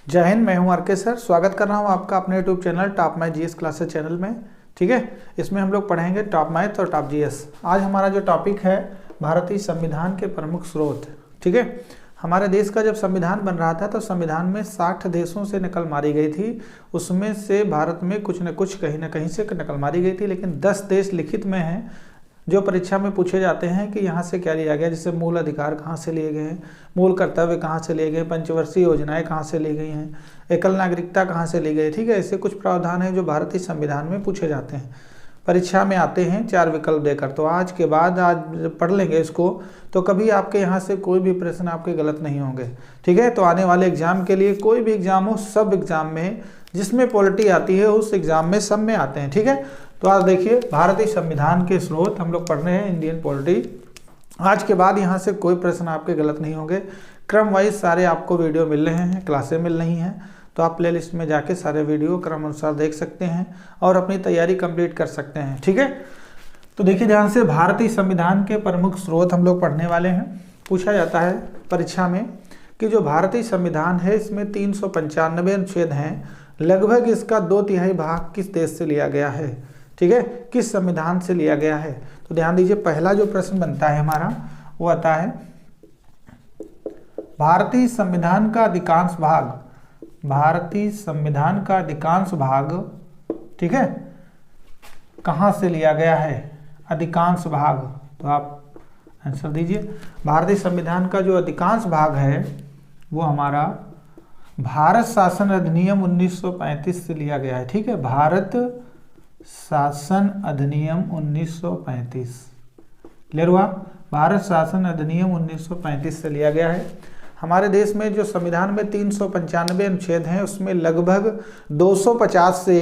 जय हिंद। मैं हूं आरके सर। स्वागत कर रहा हूं आपका अपने YouTube channel top math GS classes channel में। ठीक है, इसमें हम लोग पढ़ेंगे टॉप मैथ और टॉप जीएस। आज हमारा जो टॉपिक है भारतीय संविधान के प्रमुख स्रोत। ठीक है, हमारे देश का जब संविधान बन रहा था तो संविधान में 60 देशों से नकल मारी गई थी। उसमें से भारत में कुछ न कुछ कहीं ना कहीं से नकल मारी गई थी, लेकिन 10 देश लिखित में हैं जो परीक्षा में पूछे जाते हैं कि यहाँ से क्या लिया गया। जैसे मूल अधिकार कहाँ से लिए गए हैं, मूल कर्तव्य कहाँ से लिए गए, पंचवर्षीय योजनाएं कहाँ से ली गई हैं, एकल नागरिकता कहाँ से ली गई। ठीक है, ऐसे कुछ प्रावधान हैं जो भारतीय संविधान में पूछे जाते हैं, परीक्षा में आते हैं 4 विकल्प देकर। तो आज के बाद आज पढ़ लेंगे इसको, तो कभी आपके यहाँ से कोई भी प्रश्न आपके गलत नहीं होंगे। ठीक है, तो आने वाले एग्जाम के लिए कोई भी एग्जाम हो, सब एग्जाम में जिसमें पॉलिटी आती है उस एग्जाम में सब में आते हैं। ठीक है, तो आज देखिए भारतीय संविधान के स्रोत हम लोग पढ़ रहे हैं, इंडियन पॉलिटी। आज के बाद यहाँ से कोई प्रश्न आपके गलत नहीं होंगे। क्रम वाइज सारे आपको वीडियो मिल रहे हैं, क्लासें मिल रही हैं, तो आप प्लेलिस्ट में जाके सारे वीडियो क्रम अनुसार देख सकते हैं और अपनी तैयारी कंप्लीट कर सकते हैं। ठीक है, तो देखिए ध्यान से, भारतीय संविधान के प्रमुख स्रोत हम लोग पढ़ने वाले हैं। पूछा जाता है परीक्षा में कि जो भारतीय संविधान है इसमें 395 अनुच्छेद हैं, लगभग इसका 2/3 भाग किस देश से लिया गया है। ठीक है, किस संविधान से लिया गया है। तो ध्यान दीजिए, पहला जो प्रश्न बनता है हमारा वो आता है भारतीय संविधान का अधिकांश भाग, भारतीय संविधान का अधिकांश भाग, ठीक है, कहां से लिया गया है, अधिकांश भाग। तो आप आंसर दीजिए। भारतीय संविधान का जो अधिकांश भाग है वो हमारा भारत शासन अधिनियम 1935 से लिया गया है। ठीक है, भारत शासन अधिनियम 1935, क्लियर हुआ। भारत शासन अधिनियम 1935 से लिया गया है। हमारे देश में जो संविधान में 395 अनुच्छेद हैं उसमें लगभग 250 से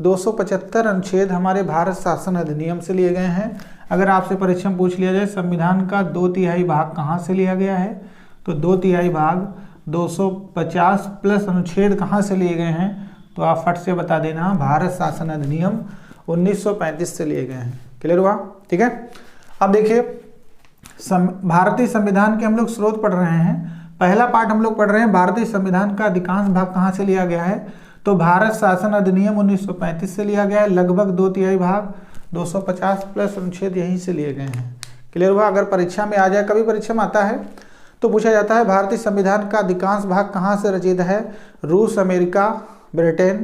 275 अनुच्छेद हमारे भारत शासन अधिनियम से लिए गए हैं। अगर आपसे परीक्षा में पूछ लिया जाए संविधान का 2/3 भाग कहाँ से लिया गया है, तो 2/3 भाग 250 प्लस अनुच्छेद कहाँ से लिए गए हैं, तो आप फट से बता देना, भारत शासन अधिनियम 1935 से लिए गए हैं। क्लियर हुआ। ठीक है, अब देखिए भारतीय संविधान के हम लोग स्रोत पढ़ रहे हैं। पहला पार्ट हम लोग पढ़ रहे हैं भारतीय संविधान का अधिकांश भाग कहाँ से लिया गया है, तो भारत शासन अधिनियम 1935 से लिया गया है। लगभग 2/3 भाग 250 प्लस अनुच्छेद यहीं से लिए गए हैं। क्लियर हुआ। अगर परीक्षा में आ जाए, कभी परीक्षा में आता है तो पूछा जाता है भारतीय संविधान का अधिकांश भाग कहाँ से रचित है, रूस, अमेरिका, ब्रिटेन,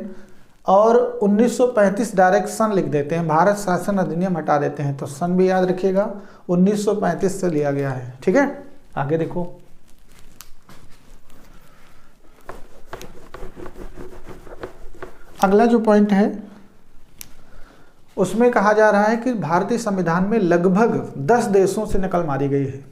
और 1935 डायरेक्ट सन लिख देते हैं, भारत शासन अधिनियम हटा देते हैं, तो सन भी याद रखिएगा, 1935 से लिया गया है। ठीक है, आगे देखो, अगला जो पॉइंट है उसमें कहा जा रहा है कि भारतीय संविधान में लगभग 10 देशों से नकल मारी गई है।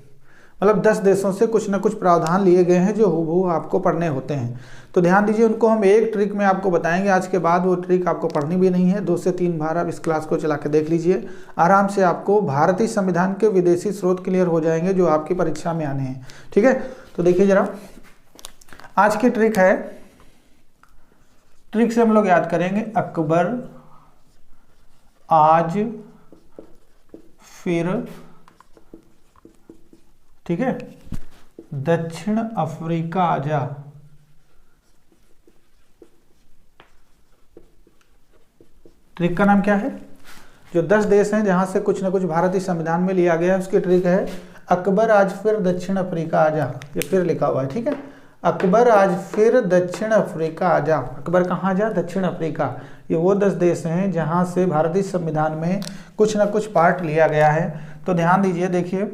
मतलब 10 देशों से कुछ ना कुछ प्रावधान लिए गए हैं जो हूबहू आपको पढ़ने होते हैं। तो ध्यान दीजिए, उनको हम एक ट्रिक में आपको बताएंगे। आज के बाद वो ट्रिक आपको पढ़नी भी नहीं है, 2 से 3 बार आप इस क्लास को चला के देख लीजिए, आराम से आपको भारतीय संविधान के विदेशी स्रोत क्लियर हो जाएंगे जो आपकी परीक्षा में आने हैं। ठीक है, तो देखिए जरा, आज की ट्रिक है, ट्रिक से हम लोग याद करेंगे अकबर, आज, फिर, ठीक है, दक्षिण अफ्रीका आजा। ट्रिक का नाम क्या है, जो 10 देश हैं जहां से कुछ ना कुछ भारतीय संविधान में लिया गया है उसकी ट्रिक है अकबर आज फिर दक्षिण अफ्रीका आजा। ये फिर लिखा हुआ है। ठीक है, अकबर आज फिर दक्षिण अफ्रीका आजा। अकबर कहाँ जा, दक्षिण अफ्रीका। ये वो 10 देश हैं जहां से भारतीय संविधान में कुछ ना कुछ पार्ट लिया गया है। तो ध्यान दीजिए, देखिए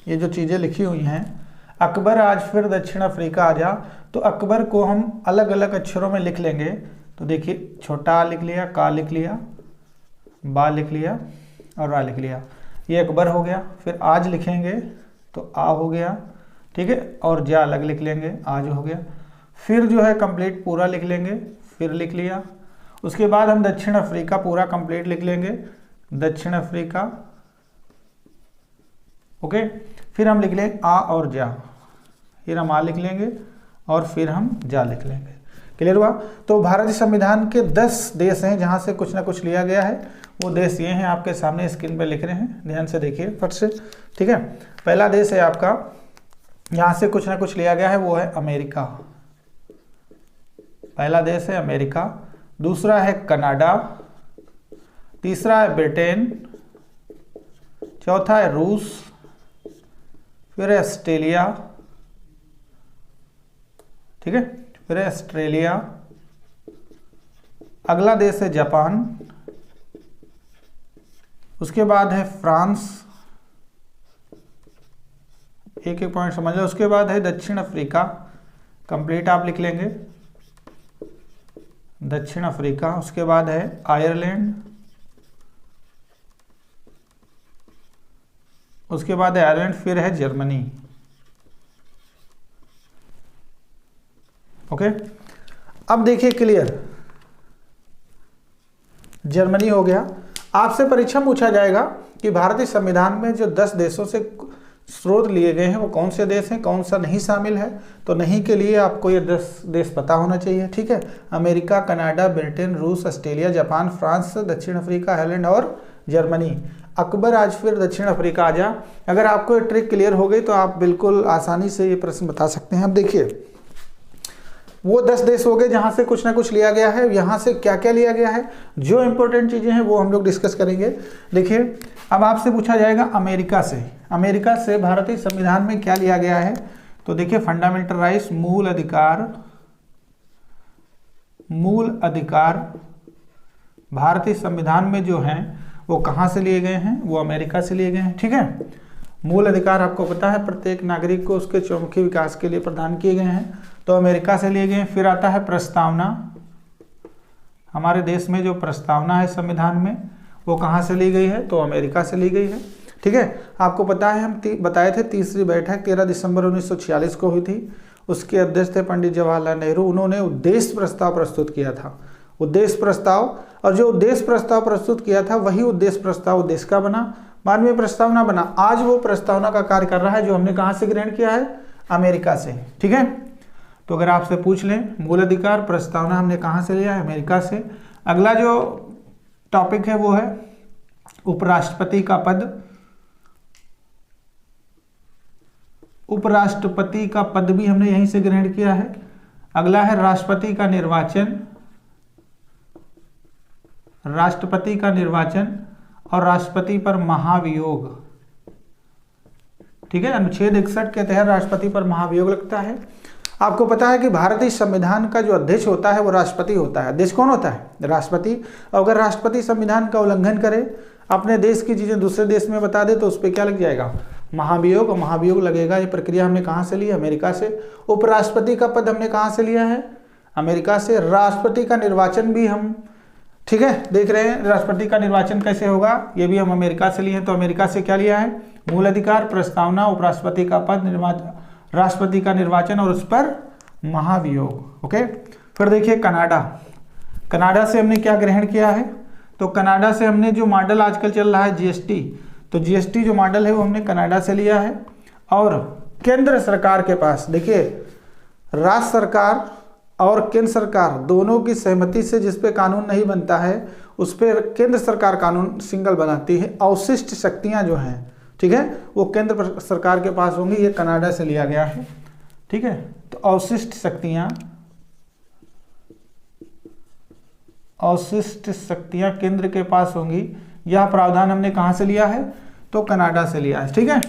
ये जो चीजें लिखी हुई हैं, अकबर आज फिर दक्षिण अफ्रीका आजा, तो अकबर को हम अलग अलग अक्षरों में लिख लेंगे। तो देखिए, छोटा आ लिख लिया, का लिख लिया, बा लिख लिया और रा लिख लिया, ये अकबर हो गया। फिर आज लिखेंगे तो आ हो गया, ठीक है, और जा अलग लिख लेंगे, आज हो गया। फिर जो है कंप्लीट पूरा लिख लेंगे, फिर लिख लिया। उसके बाद हम दक्षिण अफ्रीका पूरा कंप्लीट लिख लेंगे, दक्षिण अफ्रीका, ओके। फिर हम लिख लेंगे आ और जा, फिर हम आ लिख लेंगे और फिर हम जा लिख लेंगे। क्लियर हुआ। तो भारतीय संविधान के 10 देश हैं जहां से कुछ ना कुछ लिया गया है। वो देश ये हैं, आपके सामने स्क्रीन पे लिख रहे हैं, ध्यान से देखिए फट से। ठीक है, पहला देश है आपका यहां से कुछ ना कुछ लिया गया है, वो है अमेरिका। पहला देश है अमेरिका, दूसरा है कनाडा, तीसरा है ब्रिटेन, चौथा है रूस, फिर है ऑस्ट्रेलिया, ठीक है, फिर है ऑस्ट्रेलिया, अगला देश है जापान, उसके बाद है फ्रांस, एक एक पॉइंट समझ लो, उसके बाद है दक्षिण अफ्रीका, कंप्लीट आप लिख लेंगे, दक्षिण अफ्रीका, उसके बाद है आयरलैंड, उसके बाद है आयरलैंड, फिर है जर्मनी। ओके, अब देखिए क्लियर, जर्मनी हो गया। आपसे परीक्षा पूछा जाएगा कि भारतीय संविधान में जो 10 देशों से स्रोत लिए गए हैं वो कौन से देश हैं, कौन सा नहीं शामिल है। तो नहीं के लिए आपको ये 10 देश पता होना चाहिए, ठीक है। अमेरिका, कनाडा, ब्रिटेन, रूस, ऑस्ट्रेलिया, जापान, फ्रांस, दक्षिण अफ्रीका, आयरलैंड और जर्मनी। अकबर आज फिर दक्षिण अफ्रीका आ जा। अगर आपको ये ट्रिक क्लियर हो गई तो आप बिल्कुल आसानी से ये प्रश्न बता सकते हैं। अब देखिए, वो 10 देश हो गए जहां से कुछ ना कुछ लिया गया है। यहां से क्या क्या लिया गया है, जो इंपॉर्टेंट चीजें हैं वो हम लोग डिस्कस करेंगे। देखिए, अब आपसे पूछा जाएगा अमेरिका से, अमेरिका से भारतीय संविधान में क्या लिया गया है। तो देखिए, फंडामेंटल राइट्स, मूल अधिकार भारतीय संविधान में जो हैं वो कहाँ से लिए गए हैं, वो अमेरिका से लिए गए हैं, ठीक है। मूल अधिकार आपको पता है प्रत्येक नागरिक को उसके चौमुखी विकास के लिए प्रदान किए गए हैं, तो अमेरिका से लिए गए हैं। फिर आता है प्रस्तावना, हमारे देश में जो प्रस्तावना है संविधान में वो कहाँ से ली गई है, तो अमेरिका से ली गई है, ठीक है। आपको पता है हम बताए थे तीसरी बैठक 13 दिसंबर 1946 को हुई थी। उसके अध्यक्ष थे पंडित जवाहरलाल नेहरू। उन्होंने उद्देश्य प्रस्ताव प्रस्तुत किया था, उद्देश्य प्रस्ताव, और जो उद्देश्य प्रस्ताव प्रस्तुत किया था वही उद्देश्य प्रस्ताव उद्देश्य का बना, बाद में प्रस्तावना बना। आज वो प्रस्तावना का कार्य कर रहा है, जो हमने कहाँ से ग्रहण किया है, अमेरिका से, ठीक है। तो अगर आपसे पूछ लें मूल अधिकार प्रस्तावना हमने कहाँ से लिया है, अमेरिका से। अगला जो टॉपिक है वो है उपराष्ट्रपति का पद। उपराष्ट्रपति का पद भी हमने यहीं से ग्रहण किया है। अगला है राष्ट्रपति का निर्वाचन, राष्ट्रपति का निर्वाचन और राष्ट्रपति पर महाभियोग, ठीक है। अनुच्छेद 61 के तहत राष्ट्रपति पर महाभियोग लगता है। आपको पता है कि भारतीय संविधान का जो अध्यक्ष होता है वो राष्ट्रपति होता है। अध्यक्ष कौन होता है, राष्ट्रपति। अगर राष्ट्रपति संविधान का उल्लंघन करे, अपने देश की चीजें दूसरे देश में बता दे, तो उस पर क्या लग जाएगा, महाभियोग। और महाभियोग लगेगा। ये प्रक्रिया हमने कहाँ से ली, अमेरिका से। उपराष्ट्रपति का पद हमने कहाँ से लिया है, अमेरिका से। राष्ट्रपति का निर्वाचन भी हम, ठीक है, देख रहे हैं राष्ट्रपति का निर्वाचन कैसे होगा, ये भी हम अमेरिका से लिए हैं। तो अमेरिका से क्या लिया है, मूल अधिकार, प्रस्तावना, उपराष्ट्रपति का पद, राष्ट्रपति का निर्वाचन और उस पर महाभियोग। ओके, फिर देखिए कनाडा। कनाडा से हमने क्या ग्रहण किया है, तो कनाडा से हमने जो मॉडल आजकल चल रहा है जीएसटी, तो जीएसटी जो मॉडल है वो हमने कनाडा से लिया है। और केंद्र सरकार के पास, देखिए राज्य सरकार और केंद्र सरकार दोनों की सहमति से जिस पे कानून नहीं बनता है उस पर केंद्र सरकार कानून सिंगल बनाती है। अवशिष्ट शक्तियां जो हैं, ठीक है, वो केंद्र सरकार के पास होंगी। ये कनाडा से लिया गया है, ठीक है। तो अवशिष्ट शक्तियां केंद्र के पास होंगी। यह प्रावधान हमने कहां से लिया है, तो कनाडा से लिया है, ठीक है।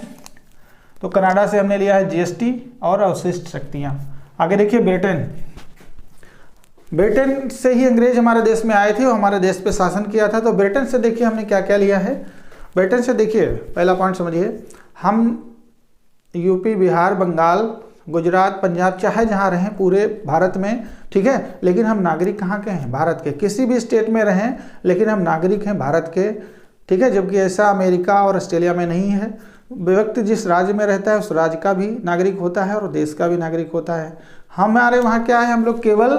तो कनाडा से हमने लिया है जीएसटी और अवशिष्ट शक्तियां। आगे देखिए ब्रिटेन। ब्रिटेन से ही अंग्रेज हमारे देश में आए थे और हमारे देश पे शासन किया था। तो ब्रिटेन से देखिए हमने क्या क्या लिया है। ब्रिटेन से देखिए पहला पॉइंट समझिए, हम यूपी, बिहार, बंगाल, गुजरात, पंजाब, चाहे जहाँ रहें पूरे भारत में, ठीक है, लेकिन हम नागरिक कहाँ के हैं, भारत के। किसी भी स्टेट में रहें लेकिन हम नागरिक हैं भारत के, ठीक है। जबकि ऐसा अमेरिका और ऑस्ट्रेलिया में नहीं है। व्यक्ति जिस राज्य में रहता है उस राज्य का भी नागरिक होता है और देश का भी नागरिक होता है। हमारे वहाँ क्या है, हम लोग केवल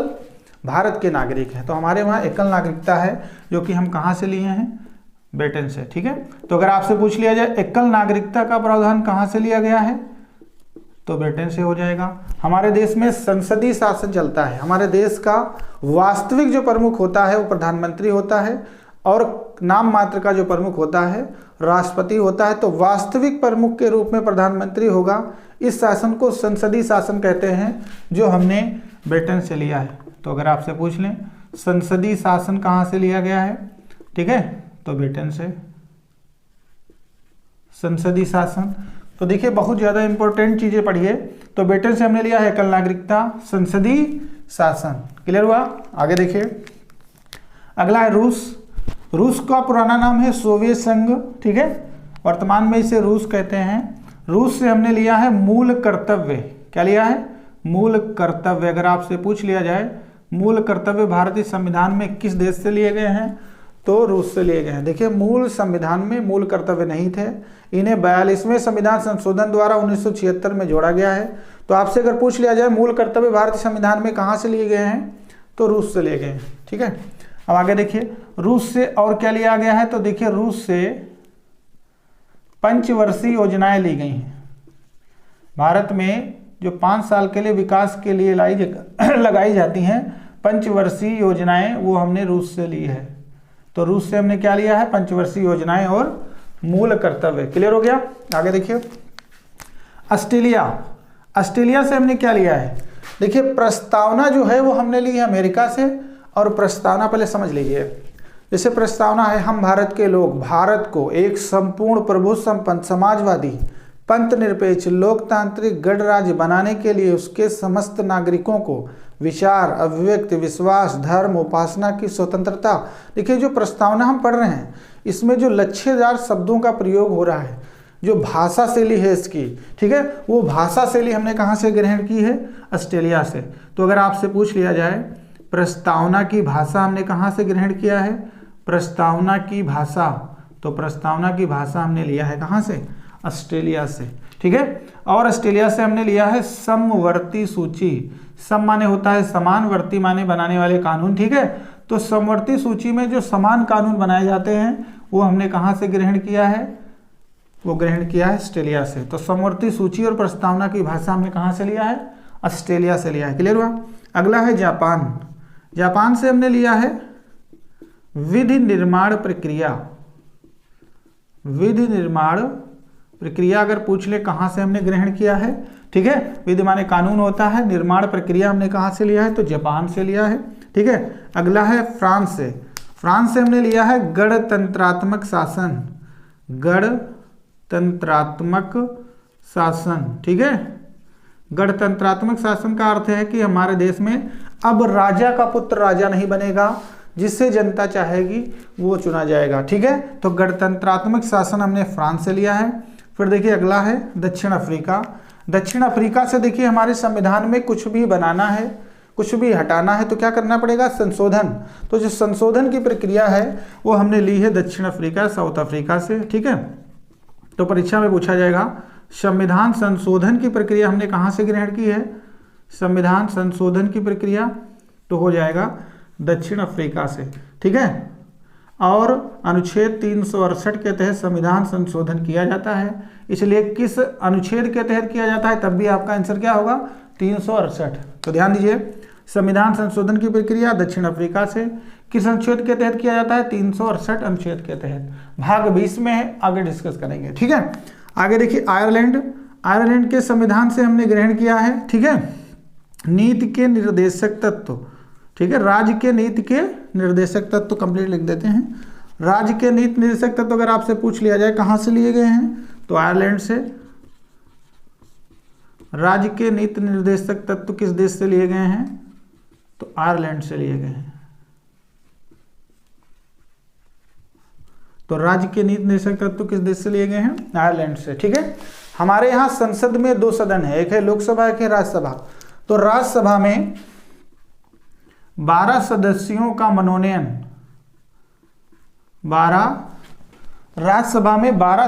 भारत के नागरिक हैं। तो हमारे वहाँ एकल नागरिकता है, जो कि हम कहाँ से लिए हैं, ब्रिटेन से, ठीक है। तो अगर आपसे पूछ लिया जाए एकल नागरिकता का प्रावधान कहाँ से लिया गया है, तो ब्रिटेन से हो जाएगा। हमारे देश में संसदीय शासन चलता है। हमारे देश का वास्तविक जो प्रमुख होता है वो प्रधानमंत्री होता है और नाम मात्र का जो प्रमुख होता है राष्ट्रपति होता है, तो वास्तविक प्रमुख के रूप में प्रधानमंत्री होगा। इस शासन को संसदीय शासन कहते हैं, जो हमने ब्रिटेन से लिया है। तो अगर आपसे पूछ लें संसदीय शासन कहाँ से लिया गया है, ठीक है, तो ब्रिटेन से संसदीय शासन। तो देखिए बहुत ज़्यादा इंपॉर्टेंट चीज़ें पढ़िए। तो ब्रिटेन से हमने लिया है एकल नागरिकता, संसदीय शासन। क्लियर हुआ? आगे देखिए, अगला है रूस। रूस का पुराना नाम है सोवियत संघ, ठीक है, वर्तमान में इसे रूस कहते हैं। रूस से हमने लिया है मूल कर्तव्य। क्या लिया है? मूल कर्तव्य। अगर आपसे पूछ लिया जाए मूल कर्तव्य भारतीय संविधान में किस देश से लिए गए हैं, तो रूस से लिए गए हैं। देखिए मूल संविधान में मूल कर्तव्य नहीं थे, इन्हें 42वें संविधान संशोधन द्वारा 1976 में जोड़ा गया है। तो आपसे अगर पूछ लिया जाए मूल कर्तव्य भारतीय संविधान में कहाँ से लिए गए हैं, तो रूस से लिए गए हैं, ठीक है। अब आगे देखिए रूस से और क्या लिया गया है, तो देखिए रूस से पंचवर्षीय योजनाएं ली गई हैं। भारत में जो 5 साल के लिए विकास के लिए लगाई जाती हैं पंचवर्षीय योजनाएं, वो हमने रूस से ली है। तो रूस से हमने क्या लिया है? पंचवर्षीय योजनाएं और मूल कर्तव्य। क्लियर हो गया? आगे देखिए ऑस्ट्रेलिया। ऑस्ट्रेलिया से हमने क्या लिया है? देखिए प्रस्तावना जो है वो हमने ली है अमेरिका से, और प्रस्तावना पहले समझ लीजिए। जैसे प्रस्तावना है, हम भारत के लोग भारत को एक संपूर्ण प्रभु संपन्न समाजवादी पंथ निरपेक्ष लोकतांत्रिक गणराज्य बनाने के लिए उसके समस्त नागरिकों को विचार, अभिव्यक्ति, विश्वास, धर्म, उपासना की स्वतंत्रता। देखिए जो प्रस्तावना हम पढ़ रहे हैं इसमें जो लक्ष्यदार शब्दों का प्रयोग हो रहा है, जो भाषा शैली है इसकी, ठीक है, वो भाषा शैली हमने कहाँ से ग्रहण की है? ऑस्ट्रेलिया से। तो अगर आपसे पूछ लिया जाए प्रस्तावना की भाषा हमने कहाँ से ग्रहण किया है? प्रस्तावना की भाषा, तो प्रस्तावना की भाषा हमने लिया है कहाँ से? ऑस्ट्रेलिया से, ठीक है। और ऑस्ट्रेलिया से हमने लिया है समवर्ती सूची। सम माने होता है समान, वर्ती माने बनाने वाले कानून, ठीक है। तो समवर्ती सूची में जो समान कानून बनाए जाते हैं वो हमने कहाँ से ग्रहण किया है? वो ग्रहण किया है ऑस्ट्रेलिया से। तो समवर्ती सूची और प्रस्तावना की भाषा हमने कहाँ से लिया है? ऑस्ट्रेलिया से लिया है। क्लियर हुआ? अगला है जापान। जापान से हमने लिया है विधि निर्माण प्रक्रिया। विधि निर्माण प्रक्रिया अगर पूछ ले कहाँ से हमने ग्रहण किया है, ठीक है, विधि माने कानून होता है, निर्माण प्रक्रिया हमने कहाँ से लिया है? तो जापान से लिया है, ठीक है। अगला है फ्रांस से। फ्रांस से हमने लिया है गणतंत्रात्मक शासन। गणतंत्रात्मक शासन, ठीक है। गणतंत्रात्मक शासन का अर्थ है कि हमारे देश में अब राजा का पुत्र राजा नहीं बनेगा, जिससे जनता चाहेगी वो चुना जाएगा, ठीक है। तो गणतंत्रात्मक शासन हमने फ्रांस से लिया है। फिर देखिए अगला है दक्षिण अफ्रीका। दक्षिण अफ्रीका से देखिए हमारे संविधान में कुछ भी बनाना है, कुछ भी हटाना है तो क्या करना पड़ेगा? संशोधन। तो जो संशोधन की प्रक्रिया है वो हमने ली है दक्षिण अफ्रीका, साउथ अफ्रीका से, ठीक है। तो परीक्षा में पूछा जाएगा संविधान संशोधन की प्रक्रिया हमने कहाँ से ग्रहण की है? संविधान संशोधन की प्रक्रिया तो हो जाएगा दक्षिण अफ्रीका से, ठीक है। और अनुच्छेद 368 के तहत संविधान संशोधन किया जाता है, इसलिए किस अनुच्छेद के तहत किया जाता है तब भी आपका आंसर क्या होगा? 368। तो ध्यान दीजिए संविधान संशोधन की प्रक्रिया दक्षिण अफ्रीका से, किस अनुच्छेद के तहत किया जाता है? 368 अनुच्छेद के तहत। भाग 20 में है, आगे डिस्कस करेंगे, ठीक है। आगे देखिए आयरलैंड। आयरलैंड के संविधान से हमने ग्रहण किया है, ठीक है, नीति के निर्देशक तत्व, ठीक है। राज्य के नीति के निर्देशक तत्व कंप्लीट लिख देते हैं। राज्य के नीति निर्देशक तत्व अगर आपसे पूछ लिया जाए कहाँ से लिए गए हैं, तो आयरलैंड से। राज्य के नीति निर्देशक तत्व किस देश से लिए गए हैं? तो आयरलैंड से लिए गए हैं। तो राज्य के नीति निर्देशक तत्व किस देश से लिए गए हैं? आयरलैंड से, ठीक है। हमारे यहाँ संसद में 2 सदन है, एक है लोकसभा, एक है राज्यसभा। तो राज्यसभा में 12 सदस्यों का मनोनयन, 12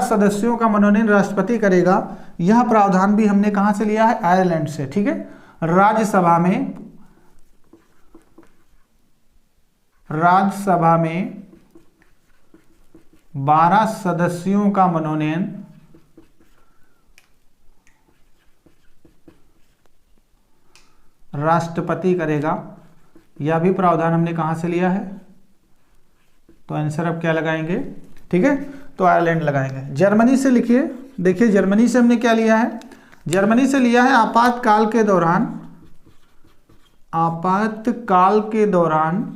सदस्यों का मनोनयन राष्ट्रपति करेगा। यह प्रावधान भी हमने कहां से लिया है? आयरलैंड से, ठीक है। राज्यसभा में 12 सदस्यों का मनोनयन राष्ट्रपति करेगा। यह भी प्रावधान हमने कहां से लिया है? तो आंसर आप क्या लगाएंगे, ठीक है, तो आयरलैंड लगाएंगे। जर्मनी से लिखिए, देखिए जर्मनी से हमने क्या लिया है, जर्मनी से लिया है आपातकाल के दौरान, आपातकाल के दौरान,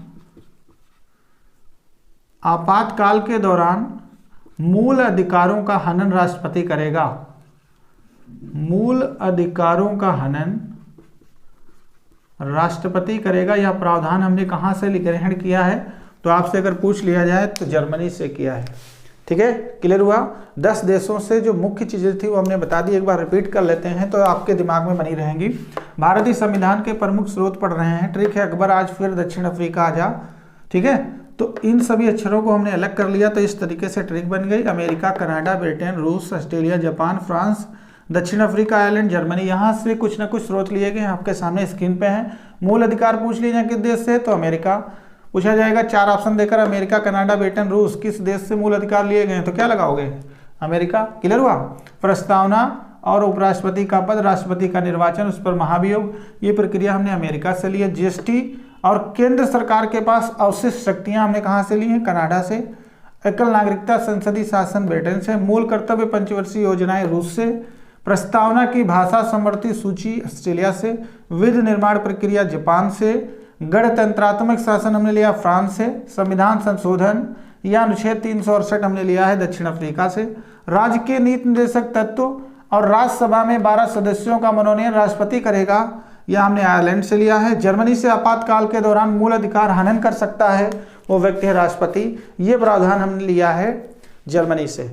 आपातकाल के दौरान मूल अधिकारों का हनन राष्ट्रपति करेगा। मूल अधिकारों का हनन राष्ट्रपति करेगा। यह प्रावधान हमने कहां से ग्रहण किया है, तो आपसे अगर पूछ लिया जाए तो जर्मनी से किया है। ठीक है, क्लियर हुआ। 10 देशों से जो मुख्य चीजें थी वो हमने बता दी, एक बार रिपीट कर लेते हैं तो आपके दिमाग में बनी रहेंगी। भारतीय संविधान के प्रमुख स्रोत पढ़ रहे हैं, ट्रिक है अकबर आज फिर दक्षिण अफ्रीका आ जा। ठीक है, तो इन सभी अक्षरों को हमने अलग कर लिया, तो इस तरीके से ट्रिक बन गई। अमेरिका, कनाडा, ब्रिटेन, रूस, ऑस्ट्रेलिया, जापान, फ्रांस, दक्षिण अफ्रीका, आयरलैंड, जर्मनी, यहाँ से कुछ ना कुछ स्रोत लिए गए, आपके सामने स्क्रीन पे हैं। मूल अधिकार पूछ लीजिए किस देश से, तो अमेरिका पूछा जाएगा। 4 ऑप्शन देकर अमेरिका, कनाडा, ब्रिटेन, रूस, किस देश से मूल अधिकार लिए गए, तो क्या लगाओगे, अमेरिका। क्लियर हुआ। प्रस्तावना और उपराष्ट्रपति का पद, राष्ट्रपति का निर्वाचन, उस पर महाभियोग, ये प्रक्रिया हमने अमेरिका से ली है। जीएसटी और केंद्र सरकार के पास अवशिष्ट शक्तियां हमने कहां से ली हैं, कनाडा से। एकल नागरिकता संसदीय शासन ब्रिटेन से। मूल कर्तव्य पंचवर्षीय योजनाएं रूस से। प्रस्तावना की भाषा समवर्ती सूची ऑस्ट्रेलिया से। विधि निर्माण प्रक्रिया जापान से। गणतंत्रात्मक शासन हमने लिया फ्रांस से। संविधान संशोधन या अनुच्छेद 368 हमने लिया है दक्षिण अफ्रीका से। राज्य के नीति निर्देशक तत्व और राज्यसभा में 12 सदस्यों का मनोनयन राष्ट्रपति करेगा, यह हमने आयरलैंड से लिया है। जर्मनी से आपातकाल के दौरान मूल अधिकार हनन कर सकता है वो व्यक्ति है राष्ट्रपति, ये प्रावधान हमने लिया है जर्मनी से।